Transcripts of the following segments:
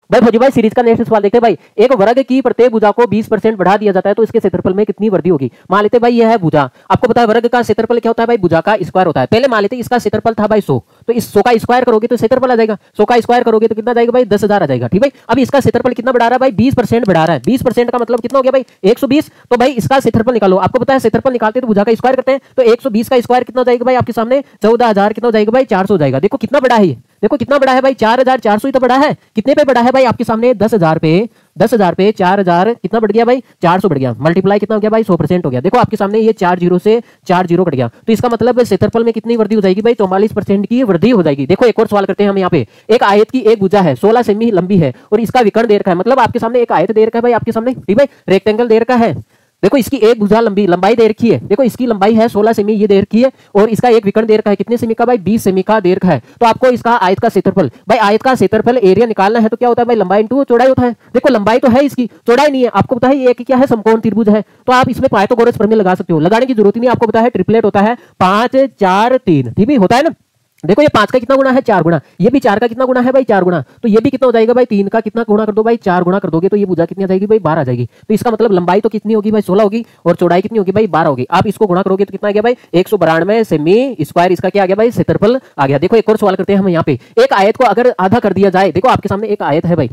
भाई फौजी भाई सीरीज का नेक्स्ट सवाल देखते हैं भाई। एक वर्ग की प्रत्येक भुजा को 20% बढ़ा दिया जाता है तो इसके क्षेत्रफल में कितनी वृद्धि होगी। मान लेते भाई यह है भुजा, आपको पता है वर्ग का क्षेत्रफल क्या होता है भाई, भुजा का स्क्वायर होता है। पहले मान लेते इसका क्षेत्रफल था भाई 100, तो इस 100 का स्क्वायर करोगे तो क्षेत्रफल आ जाएगा। 100 का स्क्वायर करोगे तो कितना जाएगा भाई 10,000 आ जाएगा। ठीक है, अब इसका क्षेत्रफल कितना बढ़ा रहा है भाई 20% बढ़ा रहा है। 20% का मतलब कितना हो गया भाई 120। तो भाई इसका क्षेत्रफल निकालो, आपको पता है क्षेत्रफल निकालते तो भुजा का स्क्वायर करते हैं, तो 120 का स्क्वायर कितना जाएगा भाई आपके सामने 14,000 कितना हो जाएगा भाई 400 हो जाएगा। देखो कितना बड़ा है ये, देखो कितना बड़ा है भाई 4,400 ही तो बड़ा है। कितने पे बड़ा है भाई आपके सामने 10,000 पे 4,000 कितना बढ़ गया भाई 400 बढ़ गया। मल्टीप्लाई कितना हो गया भाई 100% हो गया। देखो आपके सामने ये 4 जीरो से 4 जीरो कट गया, तो इसका मतलब क्षेत्रफल में कितनी वृद्धि हो जाएगी भाई 44% की वृद्धि हो जाएगी। देखो एक और सवाल करते हैं हम यहाँ पे। एक आयत की एक भुजा है 16 सेमी लंबी है और इसका विकर्ण दे रखा है, मतलब आपके सामने एक आयत दे रखा है भाई आपके सामने, ठीक है रेक्टेंगल दे रखा है। देखो इसकी एक भुजा लंबाई दे रखी है, देखो इसकी लंबाई है 16 सेमी ये दे रखी है और इसका एक विकर्ण दे रखा है कितने सेमी का भाई 20 सेमी का दे रखा है। तो आपको इसका आयत का क्षेत्रफल, भाई आयत का क्षेत्रफल एरिया निकालना है तो क्या होता है भाई लंबाई इंटू चौड़ाई होता है। देखो लंबाई तो है इसकी, चौड़ाई नहीं है। आपको पता है ये क्या है समकोण त्रिभुज है, तो आप इसमें पाइथागोरस प्रमेय लगा सकते हो, लगाने की जरूरत नहीं, आपको पता है ट्रिपलेट होता है 5 4 3, ठीक है होता है ना। देखो ये 5 का कितना गुना है 4 गुना, ये भी 4 का कितना गुना है भाई 4 गुना, तो ये भी कितना हो जाएगा भाई 3 का कितना गुना कर दो भाई 4 गुना कर दोगे तो ये भुजा कितनी आ जाएगी भाई 12 आ जाएगी। तो इसका मतलब लंबाई तो कितनी होगी भाई 16 होगी और चौड़ाई कितनी होगी भाई 12 होगी। आप इसको गुणा करोगे तो कितना आ गया भाई 192 सेमी स्क्वायर, इसका क्या आ गया भाई क्षेत्रफल आ गया। देखो एक और सवाल करते हैं हम यहाँ पे। एक आयत को अगर आधा कर दिया जाए, देखो आपके सामने एक आयत है भाई,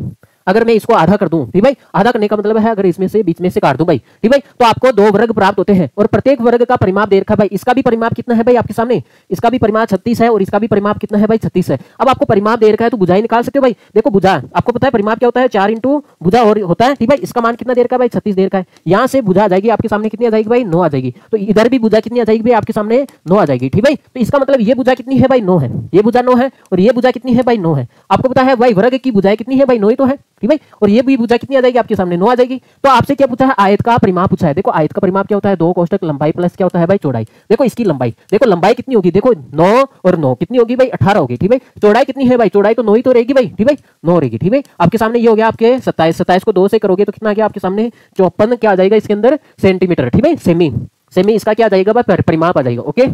अगर मैं इसको आधा कर दूं, ठीक भाई आधा करने का मतलब है अगर इसमें से बीच में से काट दूं भाई, ठीक भाई, तो आपको 2 वर्ग प्राप्त होते हैं और प्रत्येक वर्ग का परिमाप दे रखा है भाई। इसका भी परिमाप कितना है भाई आपके सामने, इसका भी परिमाप 36 है और इसका भी परिमाप कितना है भाई 36 है। अब आपको परिमाप दे रखा है तो भुजाएं निकाल सकते हो भाई। देखो भुजा आपको पता है परिमाप क्या होता है 4 इंटू भुजा और होता है, ठीक भाई। इसका मान कितना दे रखा है भाई 36 दे रखा है। यहाँ से भुजा आ जाएगी आपके सामने कितनी आ जाएगी भाई 9 आ जाएगी, तो इधर भी भुजा कितनी आ जाएगी भाई आपके सामने 9 आ जाएगी, ठीक भाई। तो इसका मतलब ये भुजा कितनी है भाई 9 है, ये भुजा 9 है और ये भुजा कितनी है भाई 9 है। आपको पता है भाई वर्ग की भुजाएं कितनी है भाई 9 ही तो है, ठीक भाई, और ये भी भुजा कितनी आ जाएगी आपके सामने 9 आ जाएगी। तो आपसे क्या पूछा है आयत का परिमाप पूछा है। देखो आयत का परिमाप क्या होता है 2 कोष्टक लंबाई प्लस क्या होता है भाई चौड़ाई। देखो इसकी लंबाई, देखो लंबाई कितनी होगी, देखो 9 और 9 कितनी होगी भाई 18 होगी, ठीक भाई। चौड़ाई कितनी है भाई, चौड़ाई तो 9 ही तो रहेगी भाई, ठीक भाई 9 रहेगी, ठीक भाई। आपके सामने ये हो गया आपके 27, 27 को 2 से करोगे तो कितना आ गया आपके सामने 54 क्या आ जाएगा इसके अंदर सेंटीमीटर, ठीक है सेमी, सेमी इसका क्या आ जाएगा भाई परिमाप आ जाएगा। ओके।